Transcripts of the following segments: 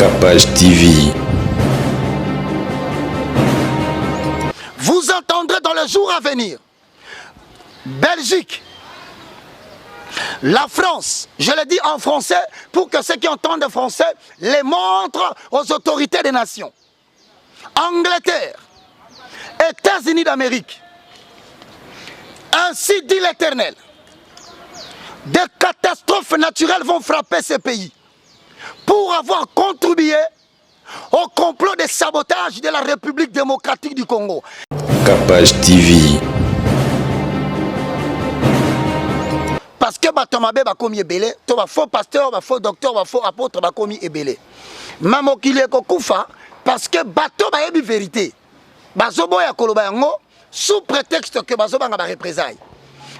Capage TV. Vous entendrez dans les jours à venir, Belgique, la France, je le dis en français pour que ceux qui entendent le français les montrent aux autorités des nations. Angleterre, États-Unis d'Amérique, ainsi dit l'Éternel, des catastrophes naturelles vont frapper ces pays pour avoir contribué au complot de sabotage de la République démocratique du Congo. Capage TV. Parce que Batomabe va commis ebele, to va faux pasteur, va faux docteur, va faux apôtre va commis ebele. Maman qui est koufa parce que bateau va y vérité. Bazobo ya koloba yango sous prétexte que bazoba nga ba représailles.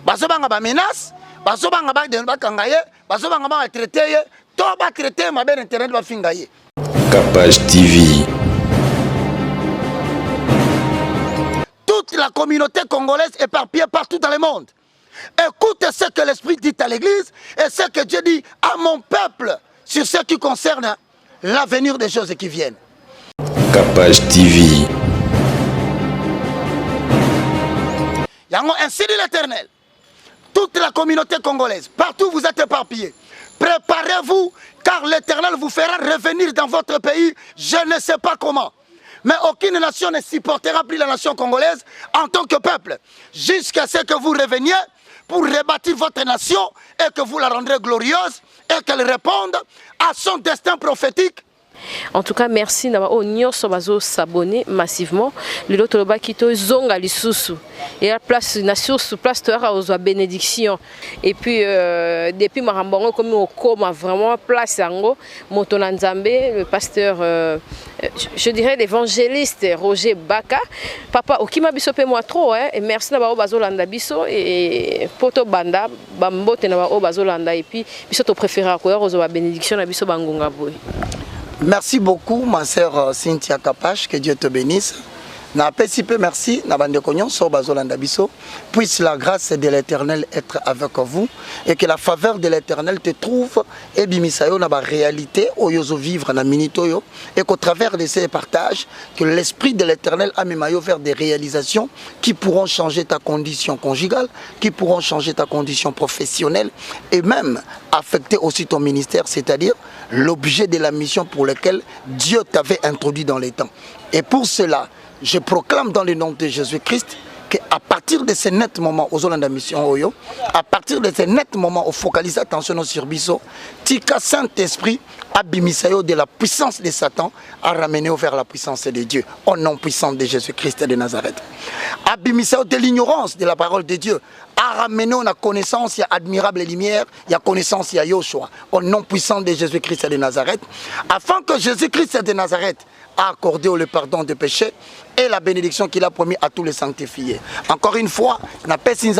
Bazoba nga ba menace, bazoba nga ba de bakangaye, bazoba nga ba traiter, to ba traiter ma ben internet ba fingaye. Capage TV. Toute la communauté congolaise éparpillée partout dans le monde. Écoutez ce que l'Esprit dit à l'Église et ce que Dieu dit à mon peuple sur ce qui concerne l'avenir des choses qui viennent. Capage TV. Ainsi dit l'Éternel. Toute la communauté congolaise, partout vous êtes éparpillés. Préparez-vous car l'Éternel vous fera revenir dans votre pays, je ne sais pas comment. Mais aucune nation ne supportera plus la nation congolaise en tant que peuple. Jusqu'à ce que vous reveniez pour rebâtir votre nation et que vous la rendrez glorieuse et qu'elle réponde à son destin prophétique. En tout cas, merci d'avoir s'abonner massivement. Le lot de Bakito zonga lisusu et la place nation sous place de bénédiction. Et puis depuis Marambongo comme au coma vraiment place yango Motonanzambe, le pasteur je dirais l'évangéliste Roger Baka. Papa okima biso pe moi trop hein et merci d'avoir bazolanda biso et poto banda bambote na ba bazolanda et puis biso to préféré ko rozo bénédiction na biso bangonga boy. Merci beaucoup, ma sœur Cynthia Capache, que Dieu te bénisse. Merci, puisse la grâce de l'Éternel être avec vous et que la faveur de l'Éternel te trouve et bimisayo na ba réalité oyozo vivre na minitoyo et qu'au travers de ces partages que l'esprit de l'Éternel amène vers des réalisations qui pourront changer ta condition conjugale, qui pourront changer ta condition professionnelle et même affecter aussi ton ministère, c'est-à-dire l'objet de la mission pour laquelle Dieu t'avait introduit dans les temps. Et pour cela, je proclame dans le nom de Jésus-Christ qu'à partir de ces nets moments aux Olanda Mission Oyo, à partir de ces nets moments où focalise attention sur Bisso, Tika Saint-Esprit, abimisayo de la puissance de Satan, à ramener vers la puissance de Dieu, au nom puissant de Jésus-Christ de Nazareth. Abimisayo de l'ignorance de la parole de Dieu, à ramener la connaissance, il y a admirable lumière, il y a connaissance, il y a Yoshua, au nom puissant de Jésus-Christ de Nazareth, afin que Jésus-Christ de Nazareth a accordé le pardon des péchés et la bénédiction qu'il a promis à tous les sanctifiés. Encore une fois, merci.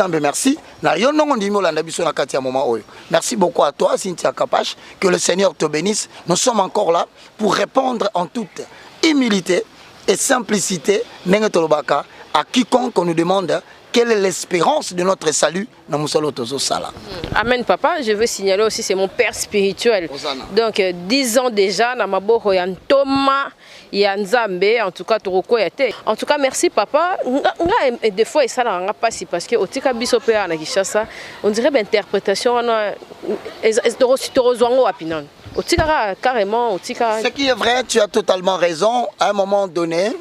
Merci beaucoup à toi, Cynthia Capache. Que le Seigneur te bénisse. Nous sommes encore là pour répondre en toute humilité et simplicité à quiconque nous demande quelle est l'espérance de notre salut dans Moussalo Tozo Sala. Amen papa, je veux signaler aussi c'est mon père spirituel. Donc 10 ans déjà na maboko ya Thomas ya Nzambe en tout cas Toroko yate. En tout cas merci papa. Nga des fois ça n'a pas si parce que otika biso pe na Kishasa, on dirait l'interprétation na Torozwango apinon. Otika carrément otika. Ce qui est vrai, tu as totalement raison à un moment donné.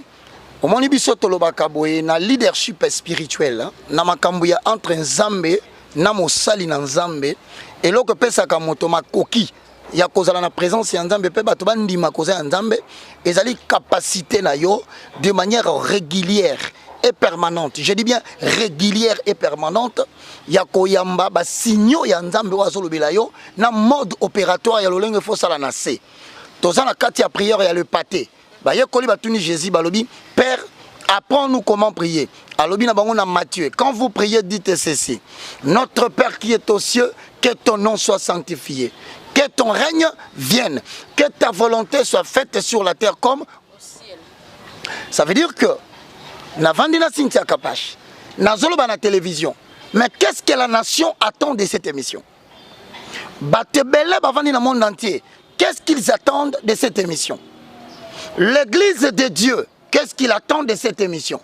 Au moment où na leadership spirituel, na makambuya entre Nzambe, na mosali na Nzambe, et l'autre pesa kamotoma koki, ya kozala na présence ya Nzambe pe bato bandima koza Nzambe, ezali capacité na yo de manière régulière et permanente. Je dis bien régulière et permanente. Ya koyamba ba signaux ya Nzambe wa zolobela yo na mode opératoire ya lolenge fo sala na se. Toza na kati ya prière ya le pâté. Jésus balobi, Père, apprends-nous comment prier. Alobi na bango na Matthieu. Quand vous priez, dites ceci. Notre Père qui est aux cieux, que ton nom soit sanctifié. Que ton règne vienne. Que ta volonté soit faite sur la terre comme au ciel. Ça veut dire que, na vandina Cynthia Capache, na zoloba na télévision. Mais qu'est-ce que la nation attend de cette émission? Batebele bavandi na monde entier. qu'est-ce qu'ils attendent de cette émission? L'église de Dieu, qu'est-ce qu'il attend de cette émission?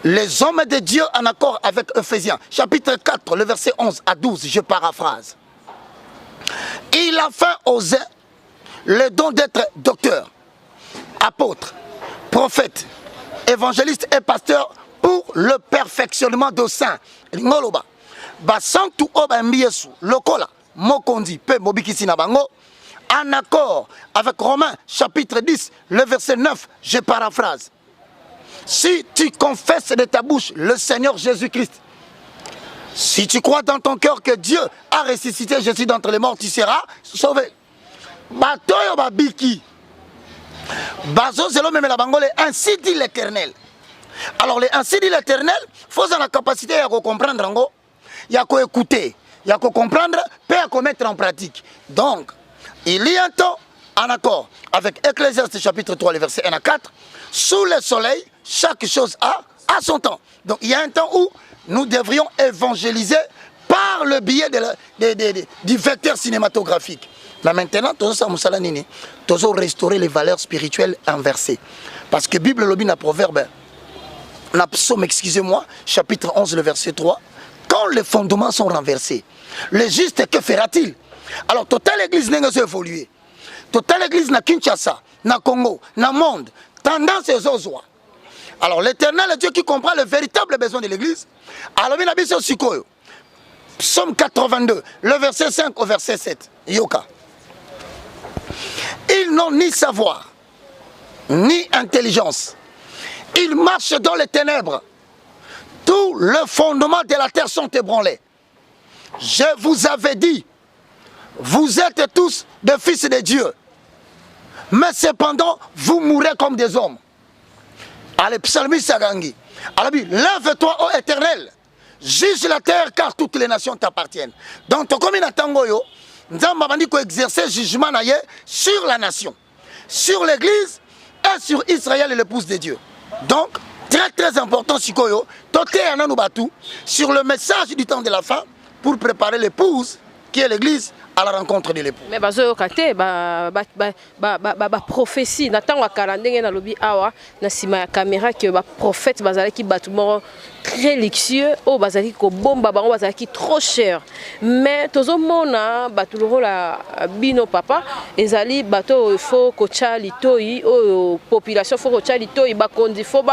Les hommes de Dieu en accord avec Ephésiens, chapitre 4, le verset 11 à 12, je paraphrase. Il a fait aux uns le don d'être docteur, apôtre, prophète, évangéliste et pasteur pour le perfectionnement de saints. Ngoloba, basantu oba mbiesu, lokola, mokondi, pe mobikisi na bango, en accord avec Romains chapitre 10, le verset 9, je paraphrase. Si tu confesses de ta bouche le Seigneur Jésus-Christ, si tu crois dans ton cœur que Dieu a ressuscité Jésus d'entre les morts, tu seras sauvé. Batoyo babiki. Bazo zelo même la bangole, ainsi dit l'Éternel. Alors ainsi dit l'Éternel, il faut avoir la capacité à comprendre, il y a qu'à écouter, il y a qu'à comprendre, puis à mettre en pratique. Donc, il y a un temps en accord avec Ecclésiaste chapitre 3, le verset 1 à 4, sous le soleil, chaque chose a son temps. Donc il y a un temps où nous devrions évangéliser par le biais du vecteur cinématographique. Mais maintenant, nous devons restaurer les valeurs spirituelles inversées. Parce que la Bible le dit dans Proverbe, dans Psaume, excusez-moi, chapitre 11, le verset 3, quand les fondements sont renversés, le juste, que fera-t-il? Alors, toute l'église n'a pas évolué. Toute l'église na Kinshasa, na Congo, na monde, tendance aux ozoa. Alors, l'Éternel est Dieu qui comprend le véritable besoin de l'église. Alors, il y a Psaume 82, le verset 5 au verset 7. Yoka. Ils n'ont ni savoir, ni intelligence. Ils marchent dans les ténèbres. Tous les fondements de la terre sont ébranlés. Je vous avais dit, vous êtes tous des fils de Dieu. Mais cependant, vous mourrez comme des hommes. Allez, psalmiste Sagangi. Alors, lève-toi, ô Éternel. Juge la terre, car toutes les nations t'appartiennent. Donc, comme il attend, nous avons dit qu'on exerçait jugement sur la nation, sur l'église et sur Israël et l'épouse de Dieu. Donc, très très important, sur le message du temps de la fin pour préparer l'épouse qui est l'église à la rencontre de l'époux. Mais bazo kate ba prophétie natango karandenge na lobi awa na sima ya caméra que ba prophète bazali ki batumo très luxueux o bazali ko bomba bango bazali ki trop cher. Mais tozo mona batuloro la bino papa ezali bato faut ko cha litoi o population faut ko cha litoi ba kondi faut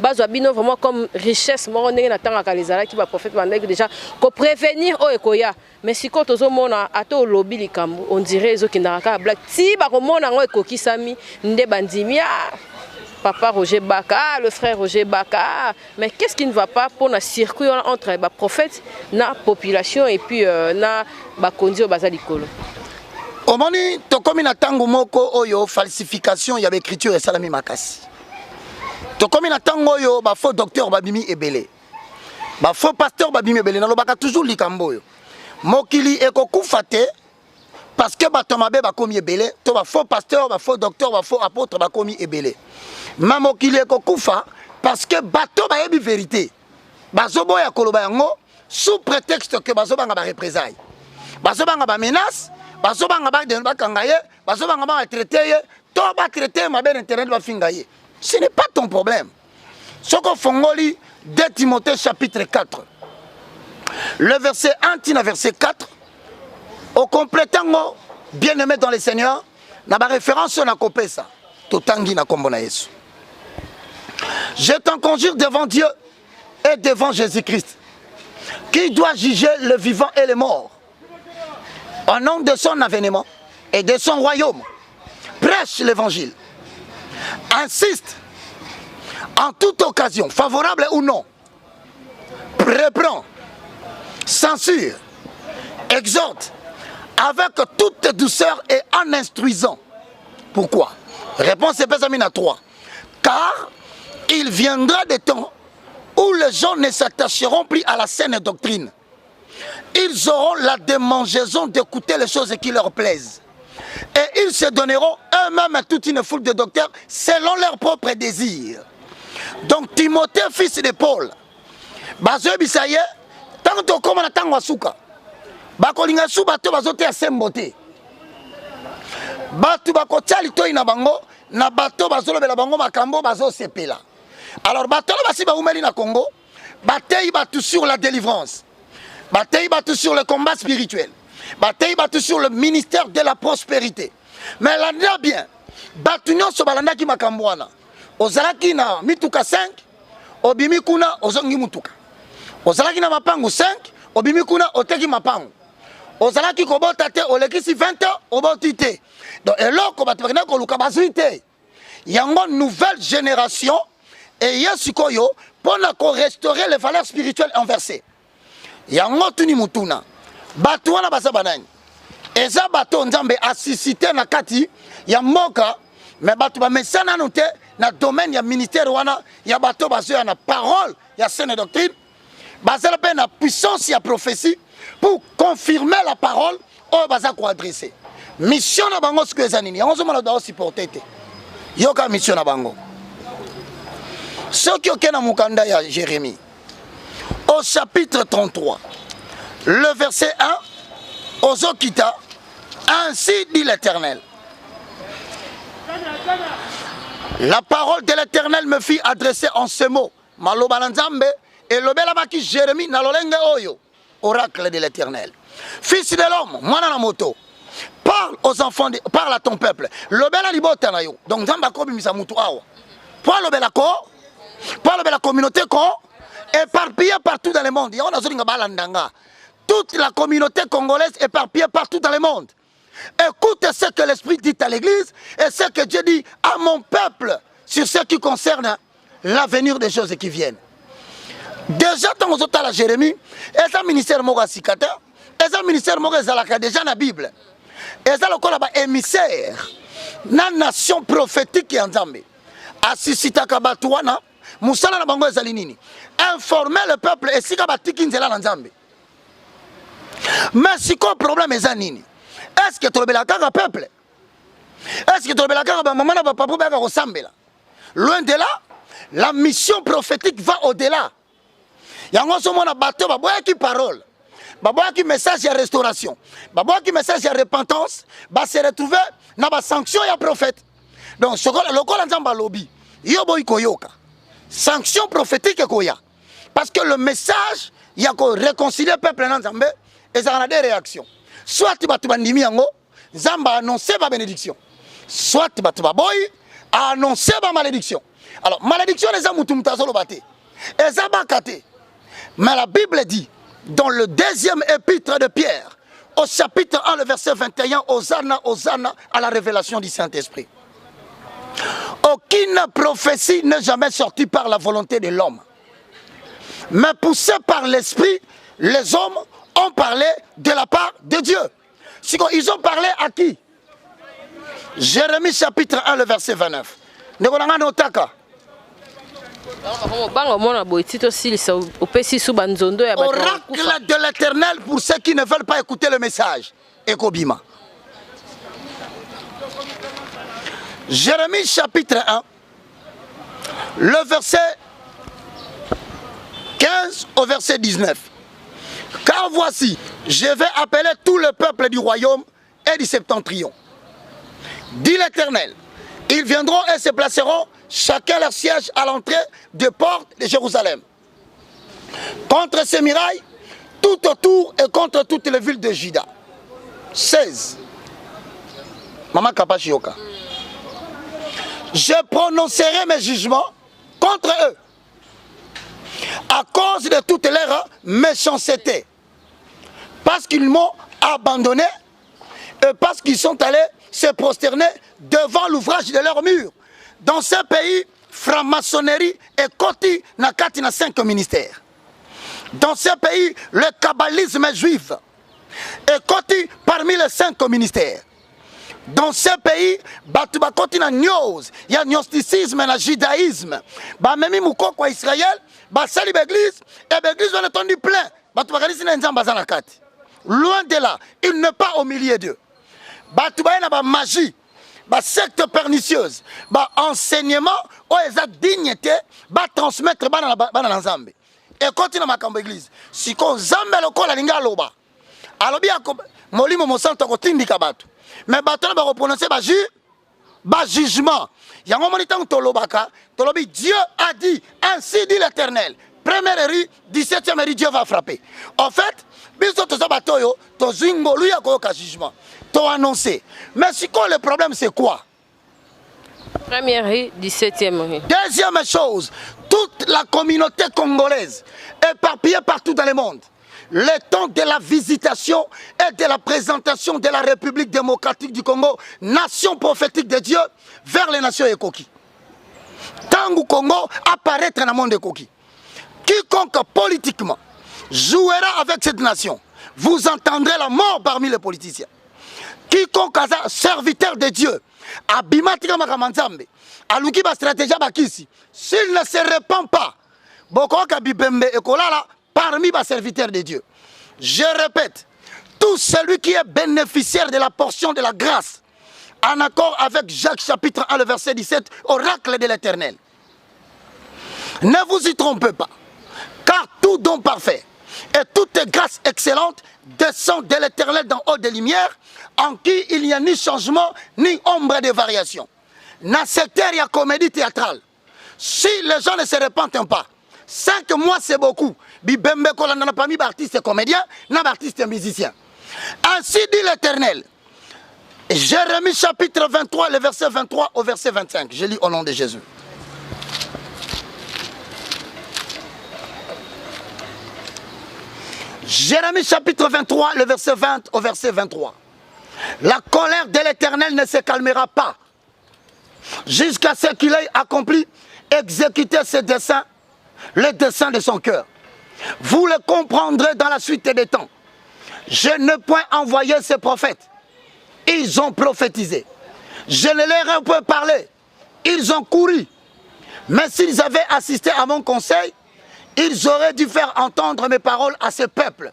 bazo bino vraiment comme richesse mo ndenge na tanga kalizala ki ba prophète bandeke déjà ko prévenir o ekoya. Mais si quand tozo mona ato lobi likambo on dirait ezoki ndaka black ti ba komona ngo ekokisami nde bandimia papa Roger Baka, le frère Roger Baka. Mais qu'est-ce qui ne va pas pour le circuit entre les prophètes, la population et puis na bakondi au bazalikolo? Au moment où tu as tango moko oyo falsification, il y avait écriture et salami makasi. Tu comme na tango yo ba faux docteur babimi ebele. Ba faux pasteur babimi ebele na lobaka toujours likambo yo. Mokili ekokufate parce que batomabe ba komi ebele, to ba faux pasteur, ba faux docteur, ba faux apôtre ba komi ebele. Maman qui est kokufa parce que bateau ba yebi vérité. Bazobo ya koloba yango sous prétexte que bazobanga ba représailles. Bazobanga ba menace, bazobanga ba de ba kangaye, bazobanga ba traiter, to ba traiter ma ben internet ba fingaye. Ce n'est pas ton problème. Soko fongoli 2 Timothée chapitre 4. Le verset 1 tina verset 4 au complétant bien-aimé dans le Seigneur, na ba référence na kopesa. Totangi na kombo na Yesu. Je t'en conjure devant Dieu et devant Jésus-Christ, qui doit juger le vivant et les morts. Au nom de son avènement et de son royaume, prêche l'évangile. Insiste en toute occasion, favorable ou non, reprend, censure, exhorte avec toute douceur et en instruisant. Pourquoi? Réponse est à 3. Car il viendra des temps où les gens ne s'attacheront plus à la saine doctrine. Ils auront la démangeaison d'écouter les choses qui leur plaisent. Et ils se donneront eux-mêmes à toute une foule de docteurs selon leurs propres désirs. Donc Timothée, fils de Paul, Bazoe Bisaye, tant que comme on attend Wasuka, Bakolinga Subato Bazote à Sembote. Batu bakotia litoi na bango na bato bazolobela bango makambo bazosepela. Alors bato la basi baumeli na Congo, batei batu sur la délivrance. Batei batu sur le combat spirituel. Batei batu sur le ministère de la prospérité. Mais là bien, batu nyonso balanda ki makambo wana. Ozalaki na mituka 5, obimi kuna ozongi mutuka. Ozalaki na mapangu 5, obimi kuna oteki mapangu. Ozalaki kobota te olekisi 20 ans, oboti te. Donc eloko bato bakina koluka bazui te. Yango nouvelle génération et yesikoyo pona ko restaurer les valeurs spirituelles inversées. Yango tuni mutuna. Bato wana basa banani. Eza bato nzambe asisite na kati ya moka, mais bato ba mesana note na domaine ya ministère wana ya bato bazo ya na parole ya saine doctrine. Basala pe na puissance ya prophétie pour confirmer la parole au baza ko adresser. Mission na bango siko ezanini. Yango zoma doit supporter te. Yoka mission na bango. Ce qui est na mukanda ya Jérémie. Au chapitre 33, le verset 1, Ozokita, ainsi dit l'Éternel. La parole de l'Éternel me fit adresser en ce mot. Maloba nzambe et lobela baki Jérémie na lolenge oyo. Oracle de l'Éternel. Fils de l'homme, mwana na moto. Parle aux enfants, parle à ton peuple. Lobela libota na yo. Donc nzamba ko bimisa mutu awa. Pour lobela ko, pour lobela communauté ko éparpillée partout dans le monde. Ya ona zolinga balandanga. Toute la communauté congolaise éparpillée partout dans le monde. Écoute ce que l'Esprit dit à l'Église et ce que Dieu dit à mon peuple sur ce qui concerne l'avenir des choses qui viennent. Déjà, dans la Jérémie, et un ministère Morasikata, et un ministère Morazalaka, déjà dans la Bible, et ça le émissaire, la nation prophétique qui est en Zambie. Assisita Kabatouana, Moussala Bango Zalinini, informer le peuple et si Kabatiki Nzela en Zambie. Mais si quoi problème est Zanini? Est-ce que tu as le peuple? Est-ce que tu as le maman n'a pas ressemble là? Loin de là, la mission prophétique va au-delà. Il y a un bateau, qui parole, qui message de restauration, qui message de repentance, va se retrouver dans la sanction et prophète. Donc, ce que le col en lobby, il y a sanction prophétique parce que le message, il y a réconcilier le peuple en Zambie et ça a des réactions. Soit tu vas Zamba annoncer ma bénédiction, soit tu vas annoncer ma malédiction. Alors, malédiction, les hommes sont battus. Et ça va cater. Mais la Bible dit, dans le deuxième épître de Pierre, au chapitre 1, le verset 21, Hosanna, Hosanna, à la révélation du Saint-Esprit. Aucune prophétie n'est jamais sortie par la volonté de l'homme. Mais poussée par l'Esprit, les hommes ont parlé de la part de Dieu. Ils ont parlé à qui? Jérémie chapitre 1, le verset 29. Oracle de l'Éternel pour ceux qui ne veulent pas écouter le message. Ekobima. Jérémie chapitre 1, le verset 15 au verset 19. Car voici, je vais appeler tout le peuple du royaume et du septentrion. Dit l'Éternel, ils viendront et se placeront chacun leur siège à l'entrée des portes de Jérusalem. Contre ces murailles, tout autour et contre toutes les villes de Juda. 16. Maman Kapachioka. Je prononcerai mes jugements contre eux à cause de toute leur méchanceté. Parce qu'ils m'ont abandonné et parce qu'ils sont allés se prosterner devant l'ouvrage de leur mur. Dans ce pays, franc-maçonnerie et koti nakati na 5 ministères. Dans ce pays, le kabbalisme juif est koti parmi les 5 ministères. Dans ce pays, batu bakoti na news, il y a gnosticisme et judaïsme. Ba memi mukoko Israël, ba sali l'église et l'église va entendu plein. Batu bakalisi na nzamba za nakati. Loin de là, il n'est pas au milieu d'eux. Batu ba na ba magie. Ba secte pernicieuse, ba enseignement o eza dignité ba transmettre bana na nzambe. Et continue makambo église. Si ko nzambe lokola linga loba. Alobi ako molimo mosanto ko tindika batu. mais bato va prononcer jugement. Yango moni tant tolobaka, tolobi Dieu a dit, ainsi dit l'Éternel. Première rue, 17e rue, Dieu va frapper. En fait, biso to sabatoyo, to zingolu ya koyoka jugement. To annoncé. Mais si quoi le problème c'est quoi? Première rue, 17e rue. Deuxième chose, toute la communauté congolaise éparpillée partout dans le monde. Le temps de la visitation et de la présentation de la République démocratique du Congo, nation prophétique de Dieu, vers les nations Ekoki. Tangu Congo apparaître dans le monde Ekoki. Quiconque politiquement jouera avec cette nation, vous entendrez la mort parmi les politiciens. Quiconque serviteur de Dieu, abimatika makamanzambe, aluki ba stratégie bakisi, s'il ne se répand pas, bokoka bibembe ekolala parmi les serviteurs de Dieu. Je répète, tout celui qui est bénéficiaire de la portion de la grâce, en accord avec Jacques chapitre 1, le verset 17, oracle de l'Éternel. Ne vous y trompez pas, car tout don parfait et toute grâce excellente descend de l'Éternel d'en haut des lumières, en qui il n'y a ni changement, ni ombre de variation. Dans ce secteur, il y a comédie théâtrale. Si les gens ne se répandent pas, 5 mois c'est beaucoup. Bibembe Kolanda n'a pas mis d'artiste comédien, n'a d'artiste musicien. Ainsi dit l'Éternel. Jérémie chapitre 23, le verset 23 au verset 25. Je lis au nom de Jésus. Jérémie chapitre 23, le verset 20 au verset 23. La colère de l'Éternel ne se calmera pas jusqu'à ce qu'il ait accompli, exécuté ses desseins, le dessein de son cœur. Vous le comprendrez dans la suite des temps. Je n'ai point envoyé ces prophètes. Ils ont prophétisé. Je ne leur ai point parlé. Ils ont couru. Mais s'ils avaient assisté à mon conseil, ils auraient dû faire entendre mes paroles à ce peuple,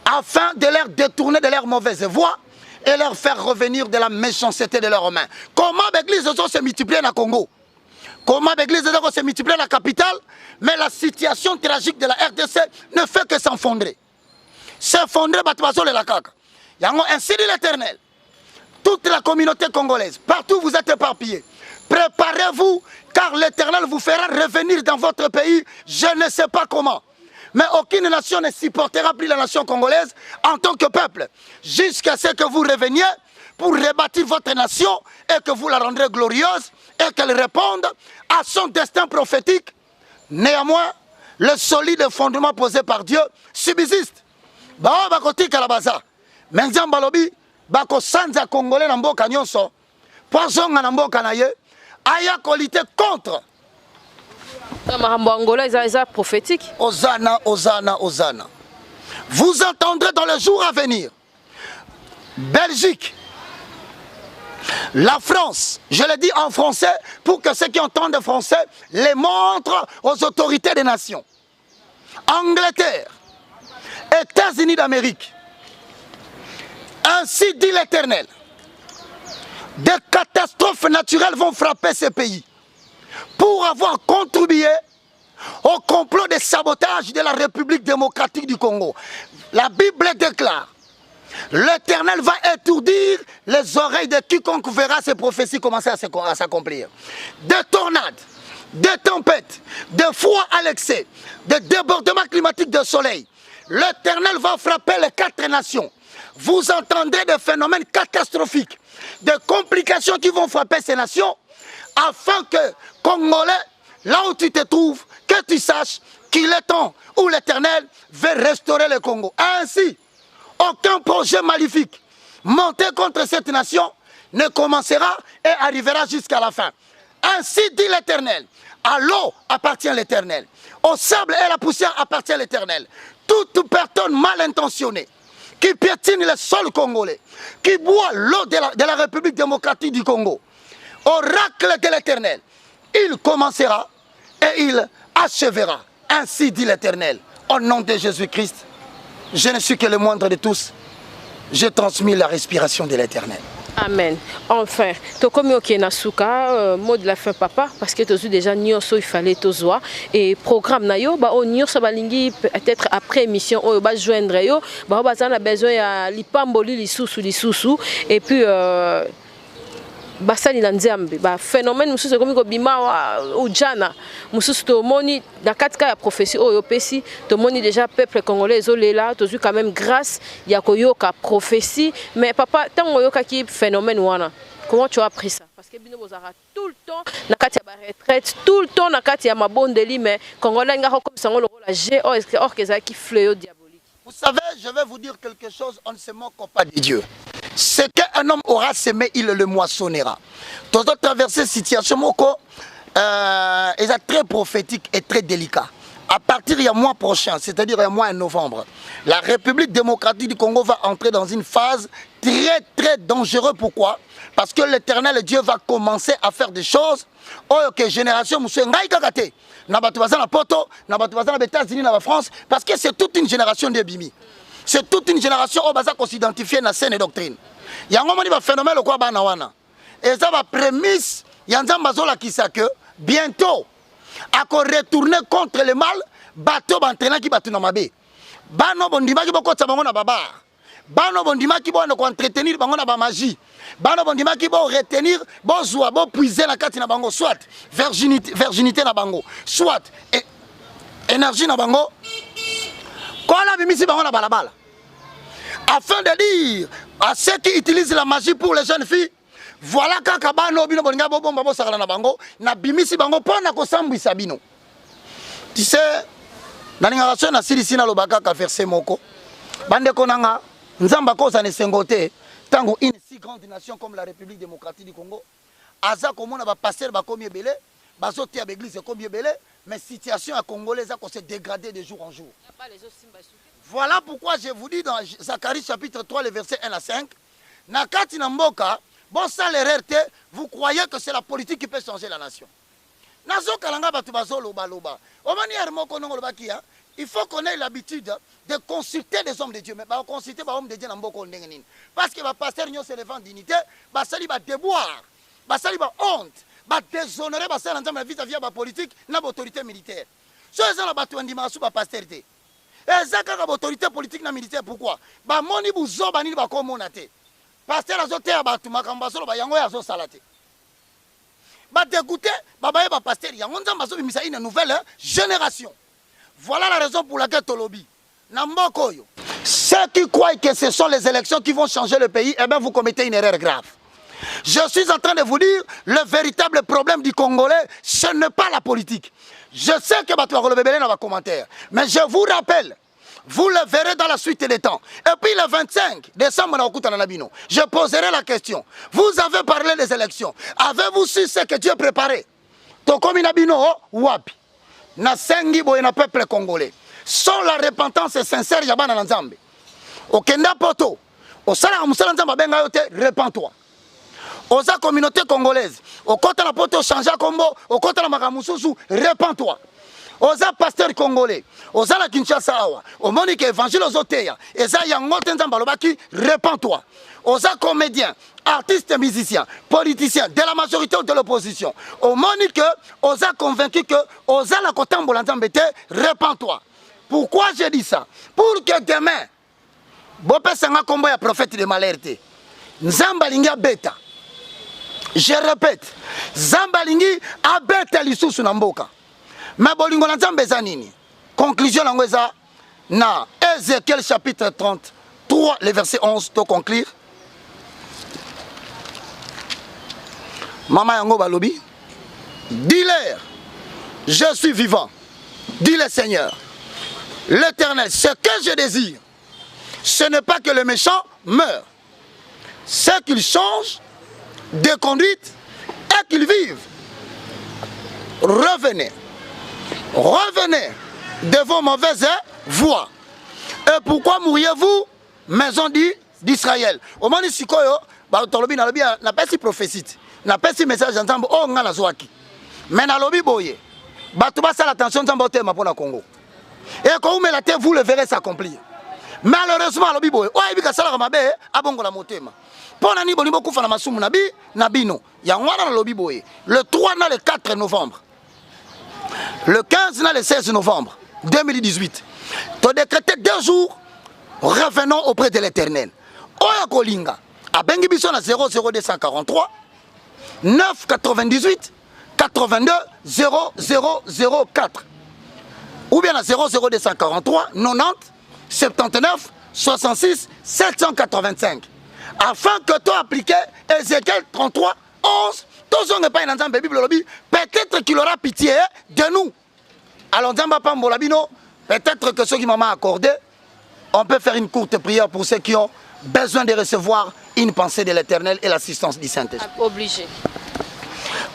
afin de leur détourner de leur mauvaise voie et leur faire revenir de la méchanceté de leurs mains. Comment l'église se multiplie dans le Congo? Comment l'église se multiplie dans la capitale? Mais la situation tragique de la RDC ne fait que s'enfondrer. S'effondrer, ainsi dit l'Éternel. Toute la communauté congolaise, partout vous êtes éparpillés, préparez-vous, car l'Éternel vous fera revenir dans votre pays, je ne sais pas comment. Mais aucune nation ne supportera plus la nation congolaise en tant que peuple, jusqu'à ce que vous reveniez pour rebâtir votre nation et que vous la rendrez glorieuse et qu'elle réponde à son destin prophétique. Néanmoins, le solide fondement posé par Dieu subsiste. Bao bakotika la baza. Menziam balobi bako sanza congolais na mboka nyonso. Poisonga na mboka na ye aya kolite contre. Angola est prophétique. Hosanna, Hosanna, Hosanna. Vous entendrez dans les jours à venir. Belgique. La France, je le dis en français pour que ceux qui entendent le français les montrent aux autorités des nations. Angleterre, États-Unis d'Amérique. Ainsi dit l'Éternel. Des catastrophes naturelles vont frapper ces pays pour avoir contribué au complot de sabotage de la République démocratique du Congo. La Bible déclare: l'Éternel va étourdir les oreilles de quiconque verra ces prophéties commencer à s'accomplir. Des tornades, des tempêtes, des froids à l'excès, des débordements climatiques de soleil. L'Éternel va frapper les 4 nations. Vous entendrez des phénomènes catastrophiques, des complications qui vont frapper ces nations, afin que, Congolais, là où tu te trouves, que tu saches qu'il est temps où l'Éternel veut restaurer le Congo. Ainsi, aucun projet maléfique monté contre cette nation ne commencera et arrivera jusqu'à la fin. Ainsi dit l'Éternel. À l'eau appartient l'Éternel. Au sable et à la poussière appartient l'Éternel. Toute personne mal intentionnée qui piétine le sol congolais, qui boit l'eau de la République démocratique du Congo, oracle de l'Éternel, il commencera et il achèvera. Ainsi dit l'Éternel. Au nom de Jésus-Christ, je ne suis que le moindre de tous. J'ai transmis la respiration de l'Éternel. Amen. Enfin, to comme ok na suka mot de la fin papa parce que tu déjà nyonso il fallait tozoa et programme na yo ba o nyonso balingi peut-être après émission o ba joindre yo ba na besoin ya lipamboli lisusu et puis basali na nzambe ba phénomène mususu komi ko bima wa ujana mususu to moni na katika ya prophétie oyo pesi to moni déjà peuple congolais ezolela to quand même grâce ya koyoka prophétie mais papa tango yoka ki phénomène wana comment tu as appris ça parce que bino bozara tout le temps na kati ya ba retraite tout le temps na kati ya mabondeli mais congolais nga comme sango le rôle G or que ça qui fléau diabolique. Vous savez, je vais vous dire quelque chose, on ne se moque pas de Dieu. Ce qu'un homme aura semé, il le moissonnera. Dans notre traversée situation, est très prophétique et très délicat. À partir du mois prochain, c'est-à-dire le mois de novembre, la République démocratique du Congo va entrer dans une phase très dangereuse. Pourquoi? Parce que l'Éternel Dieu va commencer à faire des choses. Oh, que génération, monsieur, France, parce que c'est toute une génération de Bimi. C'est toute une génération qui s'identifie dans la scène et doctrine. Il y a un phénomène qui est et ça va prémisse, il y a un que bientôt, à retourner contre le mal, bateau entraînant qui battu dans ma baie. Bano bondima qui boko tsabango na babar. Bano bondima qui bo ko entretenir bango na ba magie. Bano bondima qui bo retenir bo zoa bo puiser la kati na bango soit virginité na bango, soit énergie na bango. Quand on a mis bango na balabala. Afin de dire à ceux qui utilisent la magie pour les jeunes filles, voilà kaka bano bino bolinga bo bomba bo sakala na bango na bimisi bango pona ko sambwisa bino. Tu sais, dans l'incarnation na silisi na lobaka ka verset moko. Bande konanga nzamba koza ne sengote tango une si grande nation comme la République démocratique du Congo. Aza komona ba pasteur ba komi ebele, bazote ya église komi ebele, mais situation à congolaise a se dégrader de jour en jour. Voilà pourquoi je vous dis dans Zacharie chapitre 3 le verset 1 à 5, nakati na mboka bon ça l'erreur, vous croyez que c'est la politique qui peut changer la nation. Nazo kalanga batu bazo loba loba. Omani moko nongo loba kia. Il faut qu'on ait l'habitude de consulter des hommes de Dieu, mais pas consulter des hommes de Dieu dans beaucoup de gens. Parce que les pasteurs n'y ont se levant dignité, bah ça li va déboire, bah ça li va honte, bah déshonorer, bah ça l'ensemble vis-à-vis de la politique, n'a autorité militaire. Ce sont les bâtiments dimanche ba pastorité. Et ça quand l'autorité politique na militaire pourquoi? Bah moni buzo bani ba comme monate. Pasteur azote abatu makambaso ba yango yazo salate. Bah dégoûté, bah ba pasteur yango nzamba so bimisa une nouvelle génération. Voilà la raison pour laquelle Tolobi, Nambokoyo, ceux qui croient que ce sont les élections qui vont changer le pays, eh bien vous commettez une erreur grave. Je suis en train de vous dire, le véritable problème du Congolais, ce n'est pas la politique. Je sais que Batou va relever dans les commentaires, mais je vous rappelle, vous le verrez dans la suite des temps. Et puis le 25 décembre, je poserai la question. Vous avez parlé des élections. Avez-vous su ce que Dieu préparait? Tokominabino, wapi. Na sengi boye na peuple congolais sans la repentance sincère ya bana nzambe okenda poto osala musala nzamba benga yote repens-toi oza communauté congolaise okota na poto changer kombo okota na makamususu repens-toi oza pasteur congolais oza la Kinshasa awa omoni ke évangile ozoteya eza yango te nzamba lobaki repens-toi oza comédien artiste, musicien, politicien, de la majorité ou de l'opposition. Au moment que on a convaincu que on a la côté repens-toi. Pourquoi j'ai dit ça? Pour que demain, Bopé Sanga Kombo ya prophète de malheur. Nzambalingi beta. Je répète, Zambalingi a beta lisusu na mboka. Mais bolingo na nzambe za nini? Conclusion lango eza na Ézéchiel chapitre 33, le verset 11 to conclure. Maman Yango Balobi, dis-leur, je suis vivant, dit le Seigneur, l'Éternel, ce que je désire, ce n'est pas que le méchant meure, c'est qu'il change de conduite et qu'il vive. Revenez, revenez de vos mauvaises voies. Et pourquoi mourriez-vous, maison d'Israël? Au moment où Sikoyo, Tolobi n'a pas si prophétie. Na pesi message nzambo o ngala zwaki mais na lobi boye bato ba sala attention nzambo te mapona Congo et quand vous mettez vous le verrez s'accomplir Malheureusement, le bibo, oye bika sala mabe, abongo la motema. Pona ni boni bokufa na masumu na bino. Ya ngwana na lobi boye. Le 3 na le 4 novembre. Le 15 na le 16 novembre 2018. Tu décrété 2 jours. Revenons auprès de l'Éternel. Oya kolinga. A bengi biso na 00243 998 82 0004. Ou bien à 00243 90 79 66 785. Afin que tu appliques Ézéchiel 33 11. Tous on n'est pas dans la Bible lobby. Peut-être qu'il aura pitié de nous. Alors Nzamba Pambolabino, peut-être que ceux qui m'ont accordé, on peut faire une courte prière pour ceux qui ont besoin de recevoir une pensée de l'Éternel et l'assistance du Saint-Esprit. Obligé.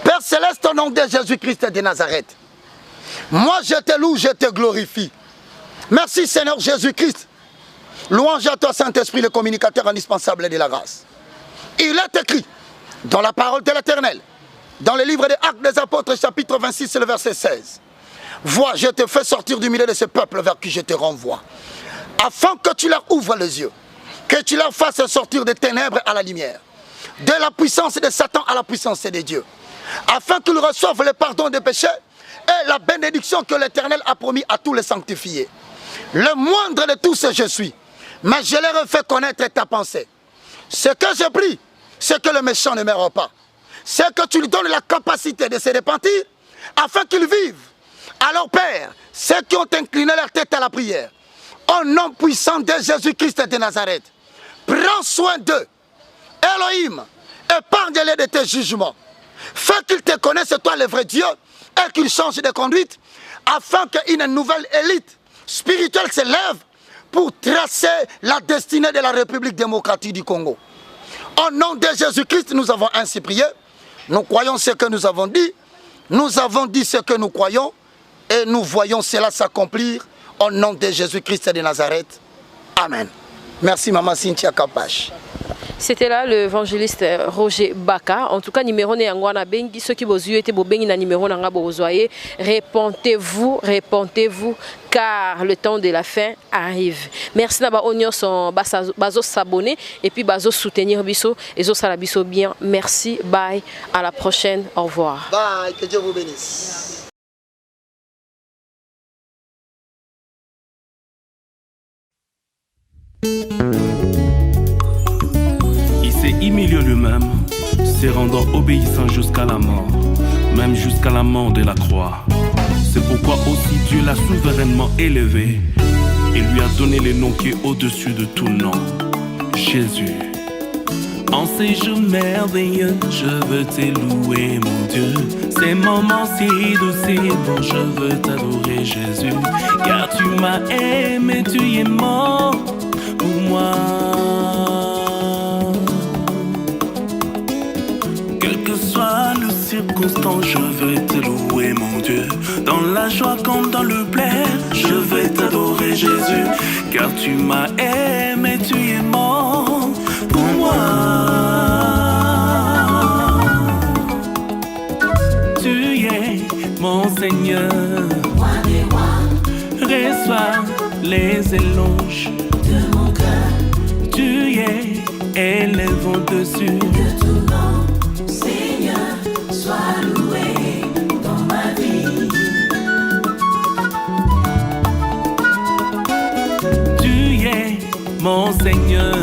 Père Céleste, au nom de Jésus-Christ de Nazareth, moi je te loue, je te glorifie. Merci Seigneur Jésus-Christ. Louange à toi Saint-Esprit, le communicateur indispensable de la grâce. Il est écrit dans la parole de l'Éternel, dans le livre des Actes des Apôtres, chapitre 26, le verset 16. Vois, je te fais sortir du milieu de ce peuple vers qui je te renvoie, afin que tu leur ouvres les yeux, que tu leur fasses sortir des ténèbres à la lumière, de la puissance de Satan à la puissance de Dieu, afin qu'ils reçoivent le pardon des péchés et la bénédiction que l'Éternel a promis à tous les sanctifiés. Le moindre de tous je suis, mais je leur ai fait connaître ta pensée. Ce que je prie, c'est que le méchant ne meure pas. C'est que tu lui donnes la capacité de se repentir afin qu'ils vivent. Alors Père, ceux qui ont incliné leur tête à la prière, au nom puissant de Jésus-Christ de Nazareth, prends soin d'eux. Elohim, épargne-les de tes jugements. Fais qu'ils te connaissent, toi le vrai Dieu, et qu'ils changent de conduite, afin qu'une nouvelle élite spirituelle se lève pour tracer la destinée de la République démocratique du Congo. Au nom de Jésus-Christ, nous avons ainsi prié. Nous croyons ce que nous avons dit. Nous avons dit ce que nous croyons. Et nous voyons cela s'accomplir au nom de Jésus-Christ de Nazareth. Amen. Merci Maman Cynthia Kapash. C'était là l'évangéliste Roger Baka. En tout cas, numéro Néangwana Bengi, ceux qui vous été Bengi na numéro Nanga Bozoye, répentez-vous, car le temps de la fin arrive. Merci Naba Onyo son bazo s'abonner et puis bazo soutenir biso et zo salabiso bien. Merci, bye, à la prochaine, au revoir. Bye, que Dieu vous bénisse. Il s'est humilié lui-même, se rendant obéissant jusqu'à la mort, même jusqu'à la mort de la croix. C'est pourquoi aussi Dieu l'a souverainement élevé et lui a donné le nom qui est au-dessus de tout nom, Jésus. En ces jours merveilleux, je veux te louer, mon Dieu. Ces moments si doux, si bons, je veux t'adorer, Jésus. Car tu m'as aimé, tu es mort pour moi. Quelles que soient les circonstances, je veux te louer, mon Dieu. Dans la joie comme dans le plaire, je veux t'adorer, Jésus. Car tu m'as aimé, tu es mort pour moi. Tu es mon Seigneur. Reçois les éloges de mon cœur. Tu es élevé au-dessus de tout nom. Seigneur, sois loué dans ma vie. Tu es mon Seigneur.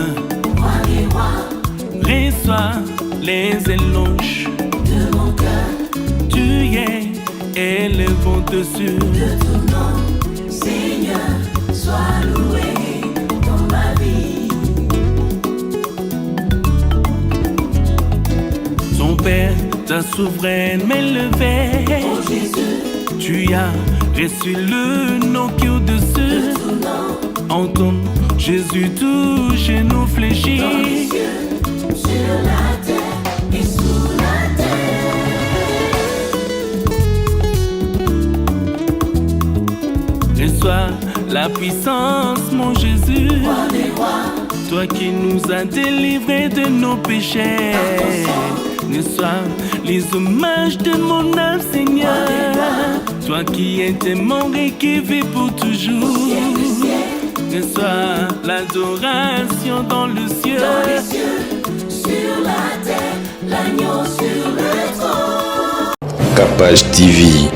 Reçois les éloges de mon cœur. Tu es élevé au-dessus de tout nom. Seigneur, sois loué dans ma vie. Son Père, ta souveraine m'élevait. Oh Jésus, tu as reçu le nom qui est au-dessus de tout nom. En ton Jésus, tout genou fléchit. Dans les cieux, sur la terre et sous la terre. Reçois la puissance, mon Jésus. Roi des rois. Toi qui nous as délivrés de nos péchés. Reçois les hommages de mon âme, Seigneur. Toi qui étais mort et qui vis pour toujours. que soit l'adoration dans le ciel. Dans les cieux, sur la terre, l'agneau sur le trône. Capage TV.